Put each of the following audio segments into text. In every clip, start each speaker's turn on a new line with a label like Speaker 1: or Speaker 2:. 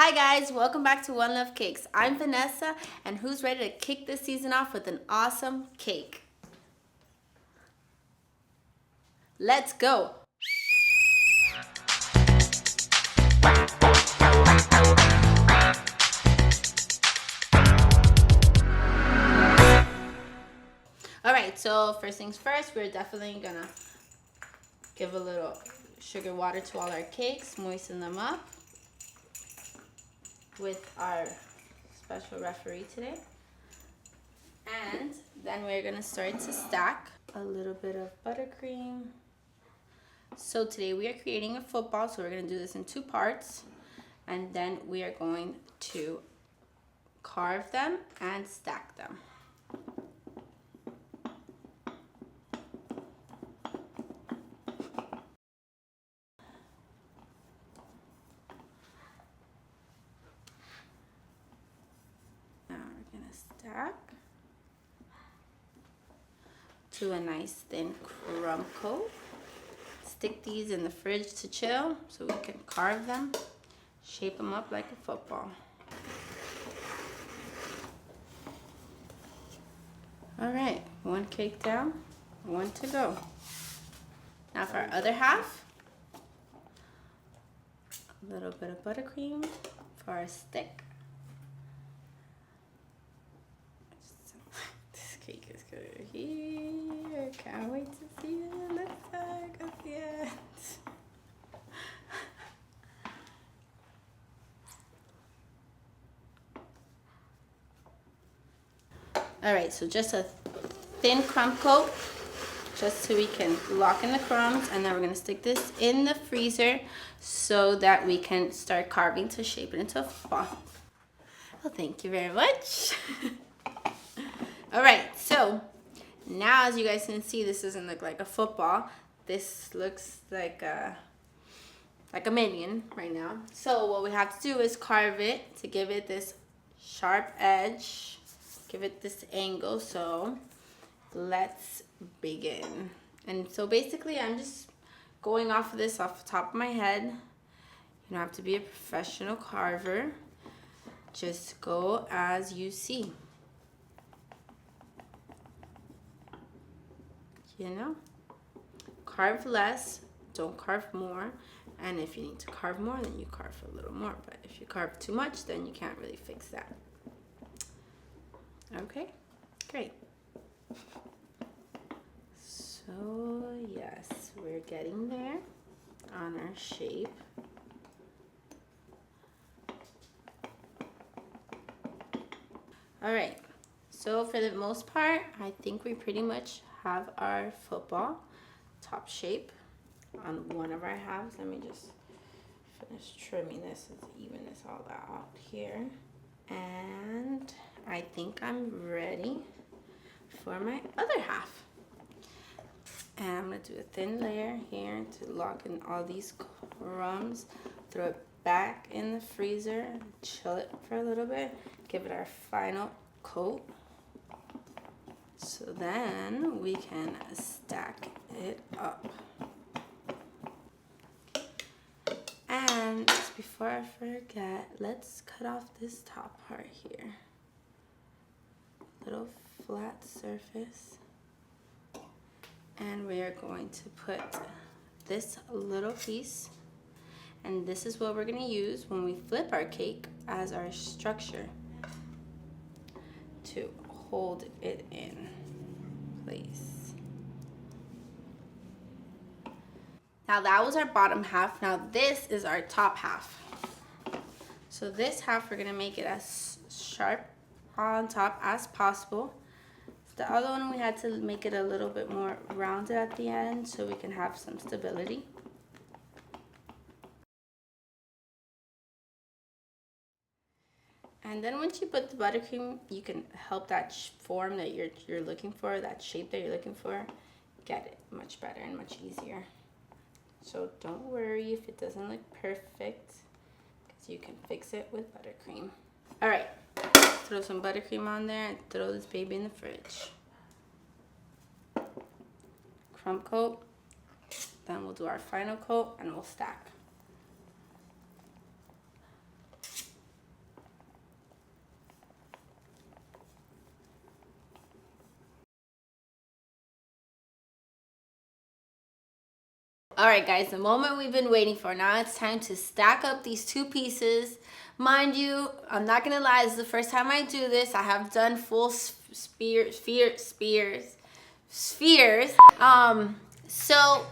Speaker 1: Hi guys, welcome back to One Love Cakes. I'm Vanessa, and who's ready to kick this season off with an awesome cake? Let's go! Alright, so first things first, we're definitely gonna give a little sugar water to all our cakes, moisten them up with our special referee today. And then we're gonna start to stack a little bit of buttercream. So today we are creating a football, so we're gonna do this in two parts. And then we are going to carve them and stack them. Now we're gonna stack to a nice thin crumb coat. Stick these in the fridge to chill so we can carve them, shape them up like a football. All right, one cake down, one to go. Now for our other half, a little bit of buttercream for our stick. This cake is good here. Can't wait to see what it looks like at the end. All right, so just a thin crumb coat, just so we can lock in the crumbs, and then we're gonna stick this in the freezer so that we can start carving to shape it into a football. Well, thank you very much. All right, so now as you guys can see, this doesn't look like a football. This looks like a minion right now. So what we have to do is carve it to give it this sharp edge, give it this angle. So let's begin. And so basically I'm just going off of this off the top of my head. You don't have to be a professional carver. Just go as you see. You know, carve less, don't carve more. And if you need to carve more, then you carve a little more. But if you carve too much, then you can't really fix that. Okay, great. So yes, we're getting there on our shape. All right, so for the most part, I think we pretty much have our football top shape on one of our halves. Let me just finish trimming this and even this all out here. And I think I'm ready for my other half. And I'm gonna do a thin layer here to lock in all these crumbs. Throw it back in the freezer, chill it for a little bit, give it our final coat. So then we can stack it up. And just before I forget, let's cut off this top part here. Little flat surface. And we are going to put this little piece, and this is what we're gonna use when we flip our cake as our structure to hold it in place. Now that was our bottom half. Now this is our top half. So this half, we're gonna make it as sharp on top as possible. The other one, we had to make it a little bit more rounded at the end so we can have some stability. And then once you put the buttercream, you can help that form that you're looking for, that shape that you're looking for, get it much better and much easier. So don't worry if it doesn't look perfect, because you can fix it with buttercream. All right, throw some buttercream on there and throw this baby in the fridge. Crumb coat, then we'll do our final coat and we'll stack. All right, guys, the moment we've been waiting for. Now it's time to stack up these two pieces. Mind you, I'm not gonna lie, this is the first time I do this. I have done full spheres. So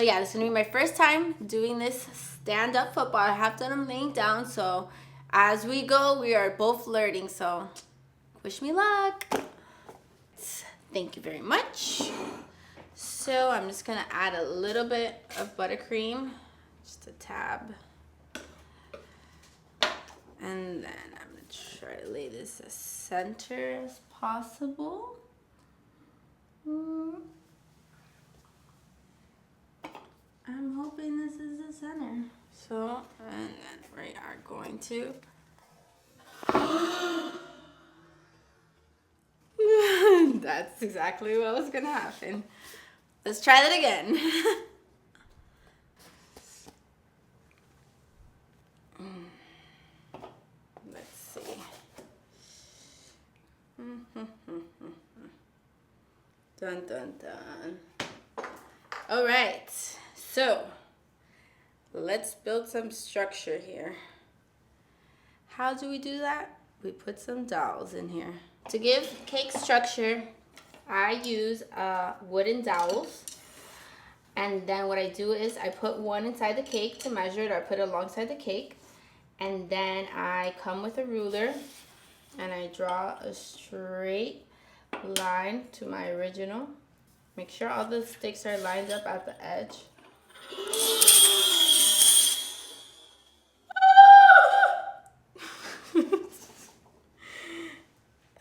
Speaker 1: yeah, this is gonna be my first time doing this stand-up football. I have done them laying down, so as we go, we are both learning, so wish me luck. Thank you very much. So I'm just gonna add a little bit of buttercream, just a tab. And then I'm gonna try to lay this as center as possible. I'm hoping this is the center. So, and then we are going to that's exactly what was gonna happen. Let's try that again. Let's see. Dun dun dun. All right, so let's build some structure here. How do we do that? We put some dowels in here. To give cake structure, I use wooden dowels. And then what I do is I put one inside the cake to measure it, or I put it alongside the cake. And then I come with a ruler and I draw a straight line to my original. Make sure all the sticks are lined up at the edge.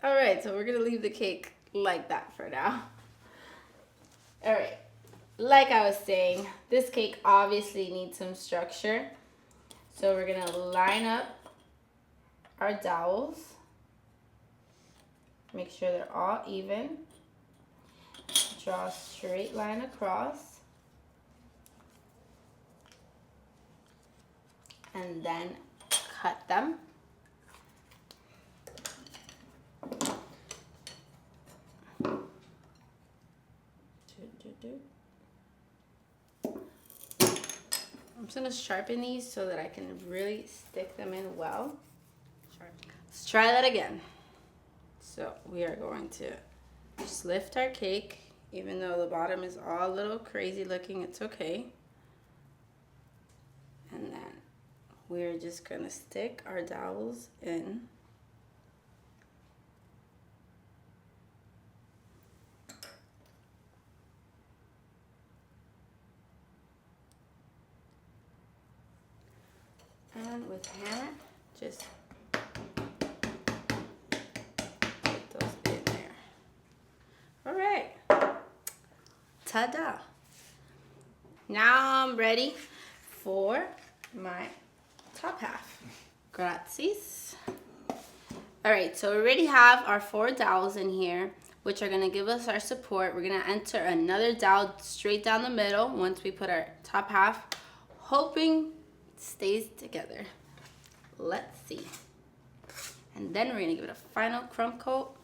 Speaker 1: All right, so we're gonna leave the cake like that for now. All right, like I was saying, this cake obviously needs some structure. So we're gonna line up our dowels. Make sure they're all even. Draw a straight line across. And then cut them. I'm just gonna sharpen these so that I can really stick them in well. Let's try that again. So we are going to just lift our cake, even though the bottom is all a little crazy looking, it's okay. And then we're just gonna stick our dowels in. And with hammer, just put those in there. All right, ta-da. Now I'm ready for my top half. Grazie. All right, so we already have our 4 dowels in here, which are gonna give us our support. We're gonna enter another dowel straight down the middle once we put our top half, hoping stays together. Let's see. And then we're gonna give it a final crumb coat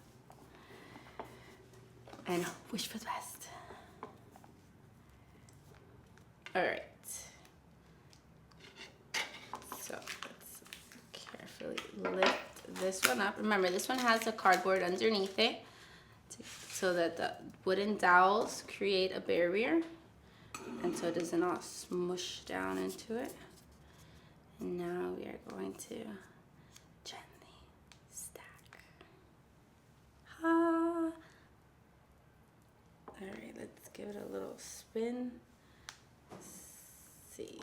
Speaker 1: and wish for the best. All right. So let's carefully lift this one up. Remember, this one has a cardboard underneath it so that the wooden dowels create a barrier and so it doesn't all smush down into it. And now we are going to gently stack. All right, let's give it a little spin. Let's see.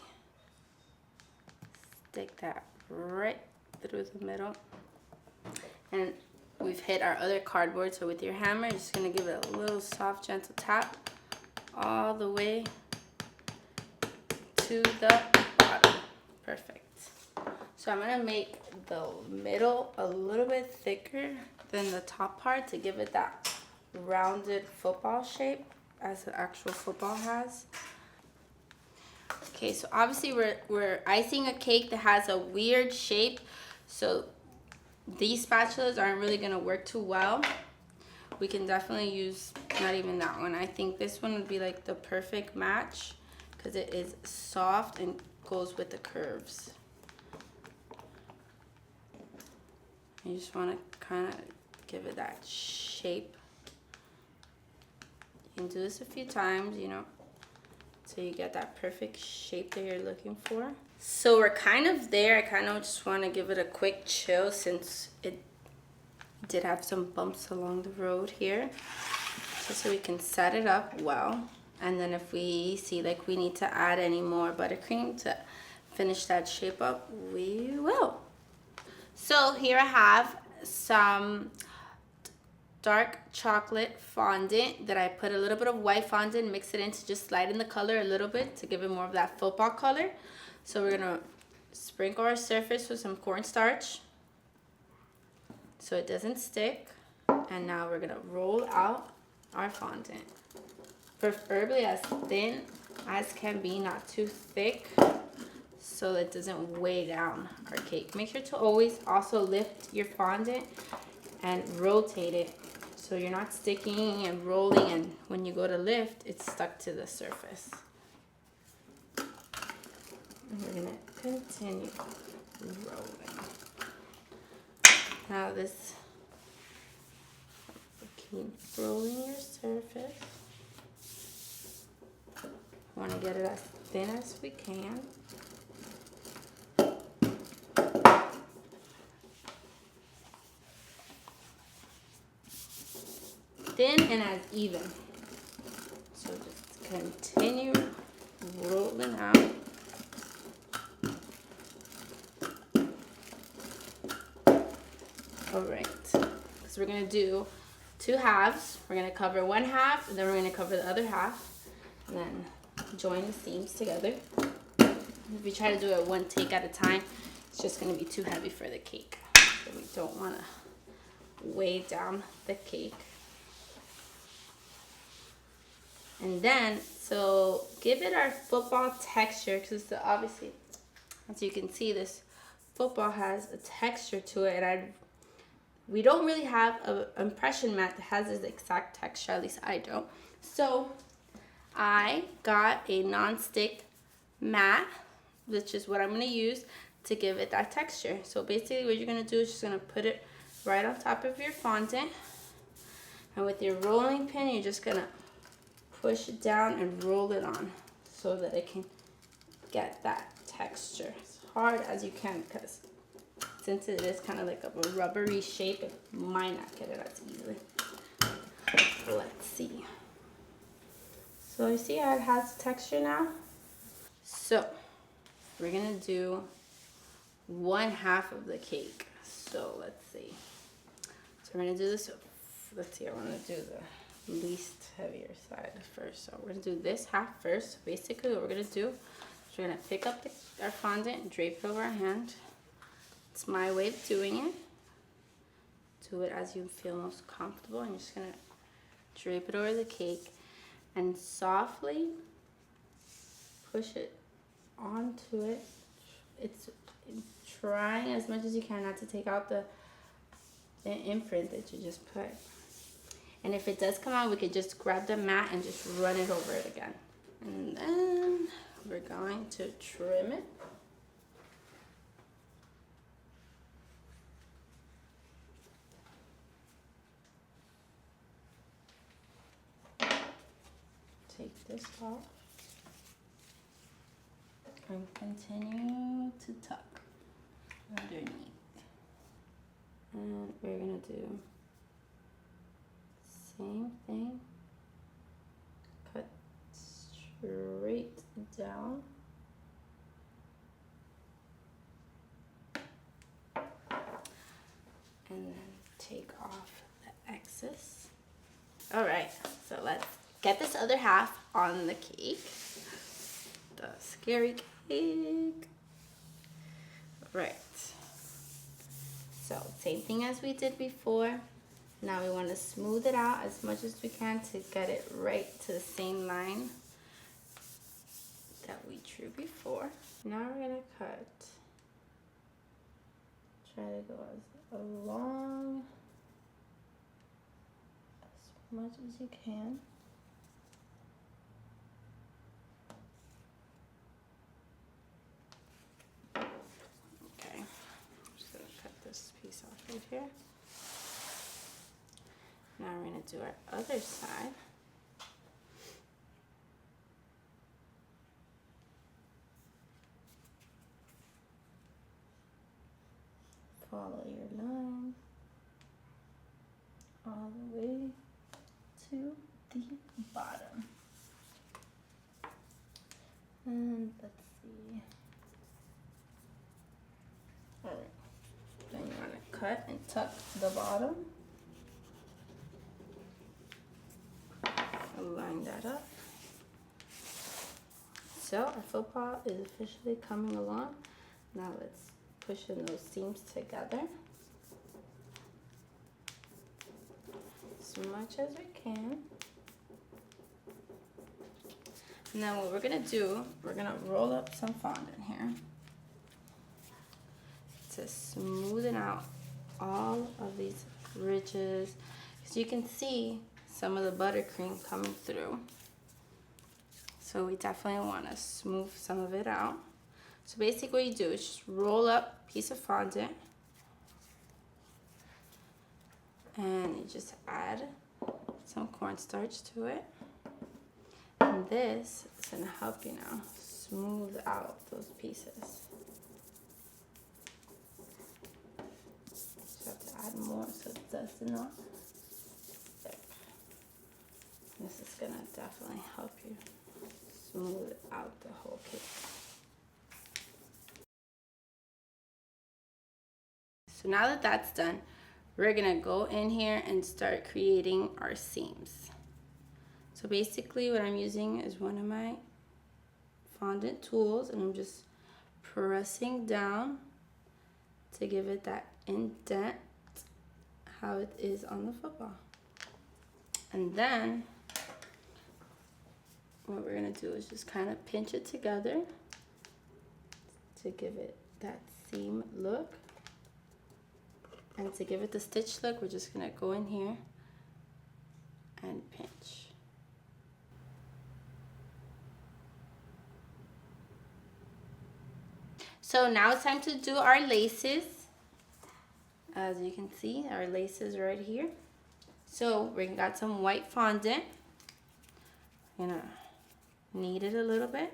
Speaker 1: Stick that right through the middle. And we've hit our other cardboard, so with your hammer, you're just gonna give it a little soft, gentle tap all the way to the bottom. Perfect. So I'm gonna make the middle a little bit thicker than the top part to give it that rounded football shape as the actual football has. Okay, so obviously we're icing a cake that has a weird shape, so these spatulas aren't really gonna work too well. We can definitely use not even that one. I think this one would be like the perfect match because it is soft and goes with the curves. You just want to kind of give it that shape. You can do this a few times, you know, so you get that perfect shape that you're looking for. So we're kind of there. I kind of just want to give it a quick chill since it did have some bumps along the road here, just so we can set it up well. And then if we see like we need to add any more buttercream to finish that shape up, we will. So here I have some dark chocolate fondant that I put a little bit of white fondant, mix it in to just lighten the color a little bit to give it more of that football color. So we're gonna sprinkle our surface with some cornstarch so it doesn't stick. And now we're gonna roll out our fondant. Preferably as thin as can be, not too thick, so it doesn't weigh down our cake. Make sure to always also lift your fondant and rotate it so you're not sticking and rolling, and when you go to lift, it's stuck to the surface. And we're gonna continue rolling. Now this, keep rolling your surface. Want to get it as thin as we can. Thin and as even. So just continue rolling out. All right, so we're gonna do 2 halves. We're gonna cover 1 half, and then we're gonna cover the other half, and then join the seams together. If you try to do it one take at a time, it's just gonna be too heavy for the cake. So we don't wanna weigh down the cake. And then, so give it our football texture, because obviously, as you can see, this football has a texture to it, and we don't really have an impression mat that has this exact texture, at least I don't. So I got a non-stick mat, which is what I'm gonna use to give it that texture. So basically what you're gonna do is just gonna put it right on top of your fondant, and with your rolling pin, you're just gonna push it down and roll it on so that it can get that texture as hard as you can, because since it is kind of like a rubbery shape, it might not get it as easily. Let's see. So you see how it has texture now? So we're gonna do 1 half of the cake. So let's see. So we're gonna do this, let's see, I wanna do the least heavier side first. So we're gonna do this half first. Basically what we're gonna do is we're gonna pick up our fondant and drape it over our hand. It's my way of doing it. Do it as you feel most comfortable. I'm just gonna drape it over the cake and softly push it onto it. It's trying as much as you can not to take out the imprint that you just put. And if it does come out, we could just grab the mat and just run it over it again. And then we're going to trim it. Take this off and continue to tuck underneath. And we're gonna do same thing. Cut straight down. And then take off the excess. All right, so let's get this other half on the cake. The scary cake. Right. So same thing as we did before. Now we want to smooth it out as much as we can to get it right to the same line that we drew before. Now we're going to cut. Try to go as along as much as you can. right here. Now we're going to do our other side. Follow your line all the way to the bottom. And let's see. All right. Then you want to cut and tuck the bottom. Line that up. So our foot paw is officially coming along. Now let's push in those seams together as much as we can. And then what we're gonna do, we're gonna roll up some fondant here to smoothen out all of these ridges. As you can see, some of the buttercream coming through. So we definitely want to smooth some of it out. So basically what you do is just roll up a piece of fondant and you just add some cornstarch to it. And this is going to help you now smooth out those pieces. Just have to add more so it does not stick. This is going to definitely help you smooth out the whole cake. So now that that's done, we're going to go in here and start creating our seams. So basically what I'm using is one of my fondant tools, and I'm just pressing down to give it that indent how it is on the football. And then what we're going to do is just kind of pinch it together to give it that seam look. And to give it the stitch look, we're just going to go in here and pinch. So now it's time to do our laces. As you can see, our laces are right here. So we got some white fondant. We're going to knead it a little bit.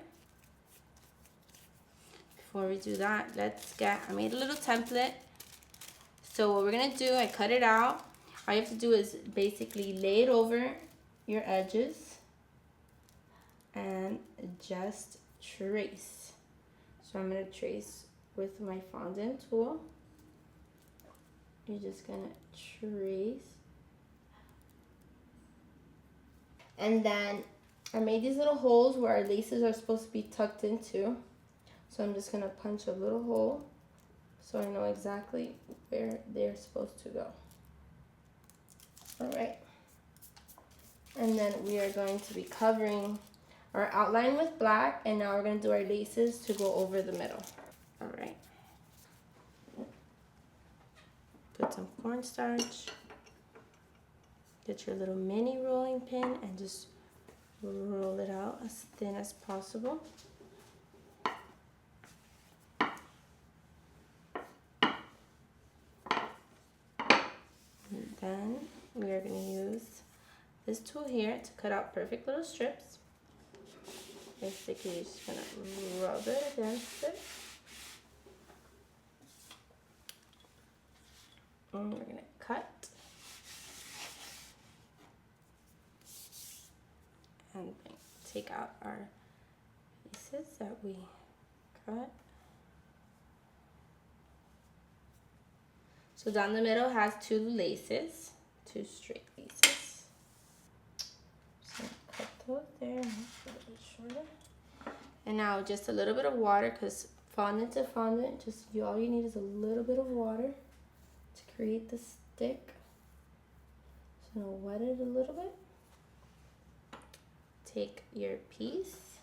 Speaker 1: Before we do that, I made a little template. So what we're going to do, I cut it out. All you have to do is basically lay it over your edges and just trace. So I'm going to trace with my fondant tool. You're just going to trace. And then I made these little holes where our laces are supposed to be tucked into. So I'm just going to punch a little hole so I know exactly where they're supposed to go. All right. And then we are going to be covering our outline with black, and now we're going to do our laces to go over the middle. All right. Put some cornstarch. Get your little mini rolling pin and just roll it out as thin as possible. And then we are going to use this tool here to cut out perfect little strips. Basically, you're just going to rub it against it. And we're going to cut. And take out our pieces that we cut. So down the middle has two laces, two straight laces. So cut those there, a little bit shorter. And now just a little bit of water, because fondant to fondant, all you need is a little bit of water to create the stick. So now wet it a little bit. Take your piece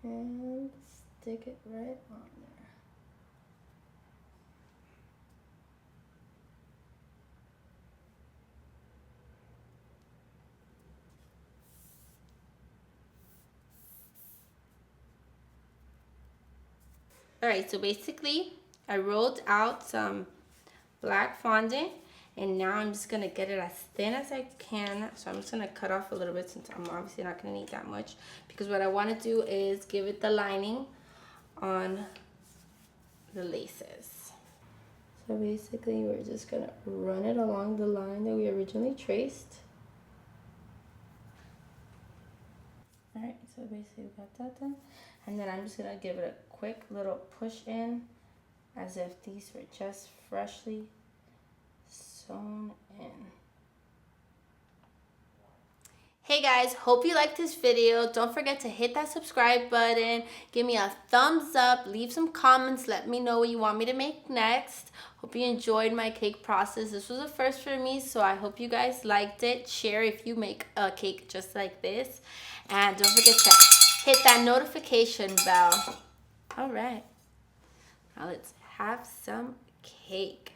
Speaker 1: and stick it right on there. All right, so basically I rolled out some black fondant, and now I'm just gonna get it as thin as I can. So I'm just gonna cut off a little bit since I'm obviously not gonna need that much, because what I wanna do is give it the lining on the laces. So basically we're just gonna run it along the line that we originally traced. All right, so basically we got that done. And then I'm just gonna give it a quick little push in as if these were just freshly sewn in. Hey guys, hope you liked this video. Don't forget to hit that subscribe button, give me a thumbs up, leave some comments, let me know what you want me to make next. Hope you enjoyed my cake process. This was a first for me, so I hope you guys liked it. Share if you make a cake just like this. And don't forget to hit that notification bell. All right, now let's have some cake.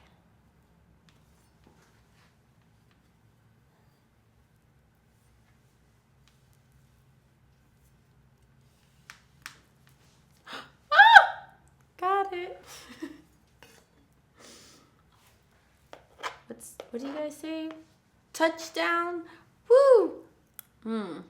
Speaker 1: Got it. What do you guys say? Touchdown. Woo.